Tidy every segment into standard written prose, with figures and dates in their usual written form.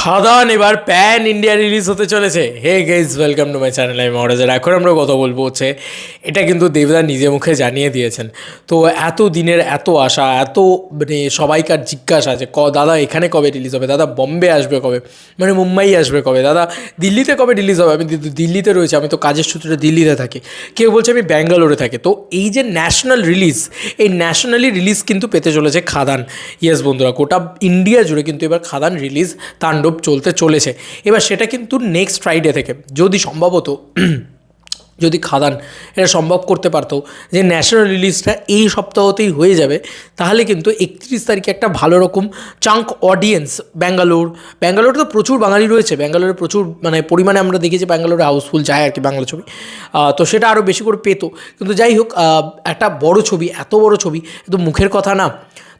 খাদান এবার pan India release হতে চলেছে। Hey guys, welcome to my channel. আমি মহারাজার। এখন আমরা কথা বলবো হচ্ছে, এটা কিন্তু দেবদা নিজে মুখে জানিয়ে দিয়েছেন। তো এত দিনের এত আশা, এত মানে সবাইকার জিজ্ঞাসা যে দাদা এখানে কবে রিলিজ হবে, দাদা বম্বে আসবে কবে, মানে মুম্বাই আসবে কবে, দাদা দিল্লিতে কবে রিলিজ হবে। আমি দিল্লিতে রয়েছি, আমি তো কাজের সূত্রে দিল্লিতে থাকি, কেউ বলছে আমি ব্যাঙ্গালোরে থাকি। তো এই যে ন্যাশনাল রিলিজ, এই ন্যাশনালি রিলিজ কিন্তু পেতে চলেছে খাদান। ইয়েস বন্ধুরা, গোটা ইন্ডিয়া জুড়ে কিন্তু এবার খাদান রিলিজ তাণ্ডব চলতে চলেছে। এবার সেটা কিন্তু নেক্সট ফ্রাইডে থেকে, যদি সম্ভবত যদি খাদান এটা সম্ভব করতে পারতো যে ন্যাশনাল রিলিজটা এই সপ্তাহতেই হয়ে যাবে, তাহলে কিন্তু 31 তারিখে একটা ভালো রকম চাঙ্ক অডিয়েন্স ব্যাঙ্গালোরে তো প্রচুর বাঙালি রয়েছে, ব্যাঙ্গালোরে প্রচুর মানে পরিমাণে আমরা দেখি যে ব্যাঙ্গালোরে হাউসফুল যায় আর কি বাংলা ছবি, তো সেটা আরও বেশি করে পেতো। কিন্তু যাই হোক, একটা বড় ছবি, এত বড় ছবি তো মুখের কথা না।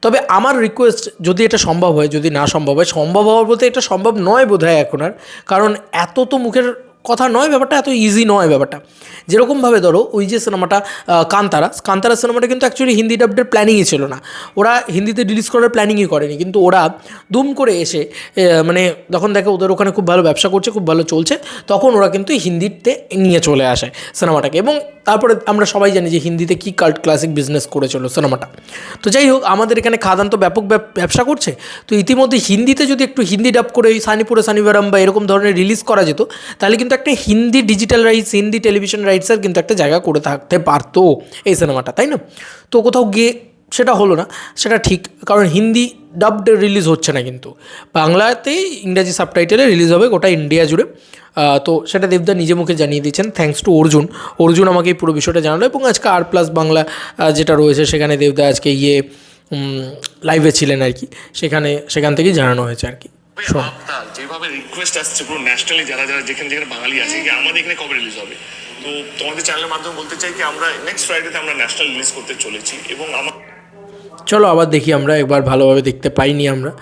তবে আমার রিকোয়েস্ট, যদি এটা সম্ভব হয়, যদি না সম্ভব হয়, সম্ভব হওয়ার বলতে এটা সম্ভব নয় বোধ হয় এখন আর, কারণ এত তো মুখের কথা নয় ব্যাপারটা, এত ইজি নয় ব্যাপারটা। যেরকমভাবে ধরো ওই যে সিনেমাটা কান্তারা সিনেমাটা কিন্তু অ্যাকচুয়ালি হিন্দি ডাবডের প্ল্যানিংই ছিল না, ওরা হিন্দিতে রিলিজ করার প্ল্যানিংই করেনি, কিন্তু ওরা দুম করে এসে মানে যখন দেখে ওদের ওখানে খুব ভালো ব্যবসা করছে, খুব ভালো চলছে, তখন ওরা কিন্তু হিন্দিতে নিয়ে চলে আসে সিনেমাটাকে। এবং তারপরে আমরা সবাই জানি যে হিন্দিতে কী কাল্ট ক্লাসিক বিজনেস করেছিল সিনেমাটা। তো যাই হোক, আমাদের এখানে খাদান তো ব্যাপক ব্যবসা করছে। তো ইতিমধ্যে হিন্দিতে যদি একটু হিন্দি ডাব করে ওই সানিপুরে সানিবারাম বা এরকম ধরনের রিলিজ করা যেত, তাহলে কিন্তু একটা Hindi digital rights, Hindi television রাইটসের কিন্তু একটা জায়গা করে থাকতে পারতো এই সিনেমাটা, তাই না? তো কোথাও গিয়ে সেটা হলো না, সেটা ঠিক, কারণ হিন্দি ডাবড রিলিজ হচ্ছে না, কিন্তু বাংলাতেই ইংরাজি সাবটাইটেলে রিলিজ হবে গোটা ইন্ডিয়া জুড়ে। তো সেটা দেবদা নিজে মুখে জানিয়ে দিয়েছেন, থ্যাঙ্কস টু অর্জুন আমাকে এই পুরো বিষয়টা জানালো। এবং আজকে R+ বাংলা যেটা রয়েছে, সেখানে দেবদা আজকে লাইভে ছিলেন আর কি, সেখান থেকেই জানানো হয়েছে আর কি। যেভাবে রিকোয়েস্ট আসছে পুরো ন্যাশনালি, যারা যেখানে বাঙালি আছে, কি আমাদের এখানে কবে রিলিজ হবে, তো তোমাদের চ্যানেলের মাধ্যমে বলতে চাই কি আমরা নেক্সট ফ্রাইডেতে আমরা ন্যাশনাল রিলিজ করতে চলেছি। এবং চলো আবার দেখি, আমরা একবার ভালোভাবে দেখতে পাইনি আমরা।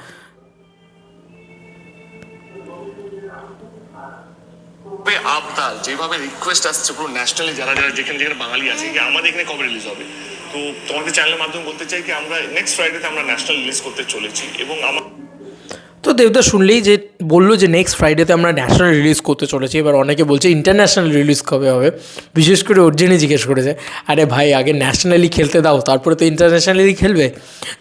আবদার যেভাবে রিকোয়েস্ট আসছে পুরো ন্যাশনালি, যারা যেখানে বাঙালি আছে, কি আমাদের এখানে কবে রিলিজ হবে, তো তোমাদের চ্যানেলের মাধ্যমে বলতে চাই কি আমরা নেক্সট ফ্রাইডেতে আমরা ন্যাশনাল রিলিজ করতে চলেছি। এবং তো দেবদা শুনলেই যে বললো যে নেক্সট ফ্রাইডেতে আমরা ন্যাশনাল রিলিজ করতে চলেছি। এবার অনেকে বলছে ইন্টারন্যাশনাল রিলিজ কবে হবে, বিশেষ করে অর্জুনই জিজ্ঞেস করেছে, আরে ভাই আগে ন্যাশনালি খেলতে দাও, তারপরে তো ইন্টারন্যাশনালি খেলবে।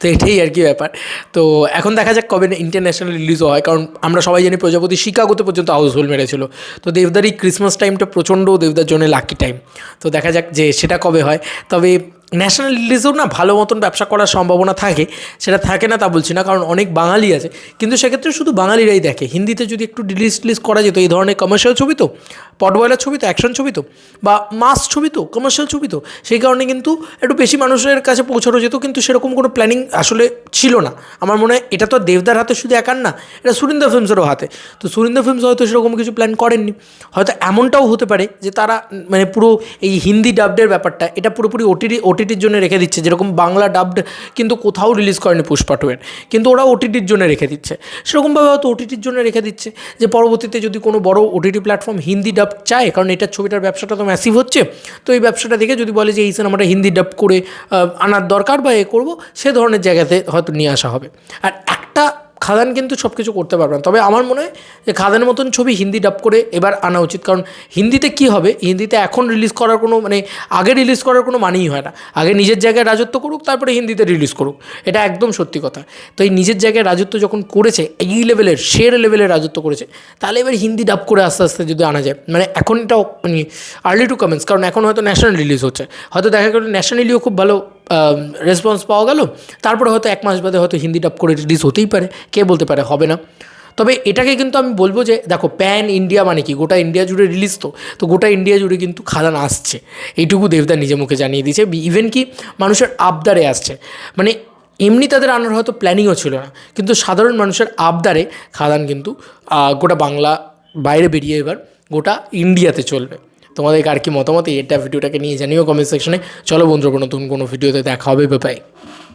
তো এটাই আর কি ব্যাপার। তো এখন দেখা যাক কবে ইন্টারন্যাশনাল রিলিজও হয়, কারণ আমরা সবাই জানি প্রজাপতি শিকাগোতে পর্যন্ত হাউসফুল মেরেছিল। তো দেবদার এই ক্রিসমাস টাইমটা প্রচণ্ড দেবদার জন্য লাকি টাইম। তো দেখা যাক যে সেটা কবে হয়। তবে ন্যাশনাল রিলিজেও না ভালো মতন ব্যবসা করার সম্ভাবনা থাকে, সেটা থাকে না তা বলছি না, কারণ অনেক বাঙালি আছে, কিন্তু সেক্ষেত্রে শুধু বাঙালিরাই দেখে। হিন্দিতে যদি একটু রিলিজ করা যেত, এই ধরনের কমার্শিয়াল ছবি তো, পটবয়লার ছবি তো, অ্যাকশন ছবি তো, বা মাস ছবি তো, কমার্শিয়াল ছবি তো, সেই কারণে কিন্তু একটু বেশি মানুষের কাছে পৌঁছানো যেত, কিন্তু সেরকম কোনো প্ল্যানিং আসলে ছিল না। আমার মনে হয় এটা তো দেবদার হাতে শুধু একার না, এটা সুরিন্দর ফিল্মসেরও হাতে। তো সুরিন্দর ফিল্মস হয়তো সেরকম কিছু প্ল্যান করেননি, হয়তো এমনটাও হতে পারে যে তারা মানে পুরো এই হিন্দি ডাবডের ব্যাপারটা এটা পুরোপুরি ওটিটির জন্য রেখে দিচ্ছে। যেরকম বাংলা ডাবড কিন্তু কোথাও রিলিজ করেনি পুষ্পা 2 কিন্তু ওরা ওটিটির জন্য রেখে দিচ্ছে, সেরকমভাবে হয়তো ওটিটির জন্য রেখে দিচ্ছে যে পরবর্তীতে যদি কোনো বড় ওটিটি প্ল্যাটফর্ম হিন্দি ডাব চায়, কারণ এটার ছবিটার ব্যবসাটা তো ম্যাসিভ হচ্ছে, তো এই ব্যবসাটা দেখে যদি বলে যে এই সিনেমাটা হিন্দি ডাব করে আনার দরকার বা করবো, সে ধরনের জায়গাতে হয়তো নিয়ে আসা হবে। আর একটা খাদান কিন্তু সব কিছু করতে পারবে না, তবে আমার মনে হয় যে খাদানের মতন ছবি হিন্দি ডাব করে এবার আনা উচিত। কারণ হিন্দিতে কী হবে, হিন্দিতে এখন রিলিজ করার কোনো মানে আগে রিলিজ করার কোনো মানেই হয় না। আগে নিজের জায়গায় রাজত্ব করুক, তারপরে হিন্দিতে রিলিজ করুক, এটা একদম সত্যি কথা। তো এই নিজের জায়গায় রাজত্ব যখন করেছে, এই লেভেলের লেভেলের রাজত্ব করেছে, তাহলে এবার হিন্দি ডাব করে আস্তে আস্তে যদি আনা যায়, মানে এখন এটাও মানে আর্লি টু কমেন্টস, কারণ এখন হয়তো ন্যাশনাল রিলিজ হচ্ছে, হয়তো দেখা গেল ন্যাশনালিও খুব ভালো রেসপন্স পাওয়া গেল, তারপরে হয়তো 1 মাস বাদে হয়তো হিন্দি ডাব করে রিলিজ হতেই পারে, কে বলতে পারে হবে না। তবে এটাকে কিন্তু আমি বলবো যে দেখো, প্যান ইন্ডিয়া মানে কি, গোটা ইন্ডিয়া জুড়ে রিলিজ, তো গোটা ইন্ডিয়া জুড়ে কিন্তু খাদান আসছে, এইটুকু দেবদা নিজে মুখে জানিয়ে দিয়েছে। ইভেন কি মানুষের আবদারে আসছে, মানে এমনি তাদের আনার হয়তো প্ল্যানিংও ছিল না, কিন্তু সাধারণ মানুষের আবদারে খাদান কিন্তু গোটা বাংলা বাইরে বেরিয়ে এবার গোটা ইন্ডিয়াতে চলবে। তোমাদের আর কি মতামত এটা ভিডিওটাকে নিয়ে জানিও কমেন্ট সেকশনে। চলো বন্ধুরা, নতুন কোনো ভিডিওতে দেখা হবে, বাই।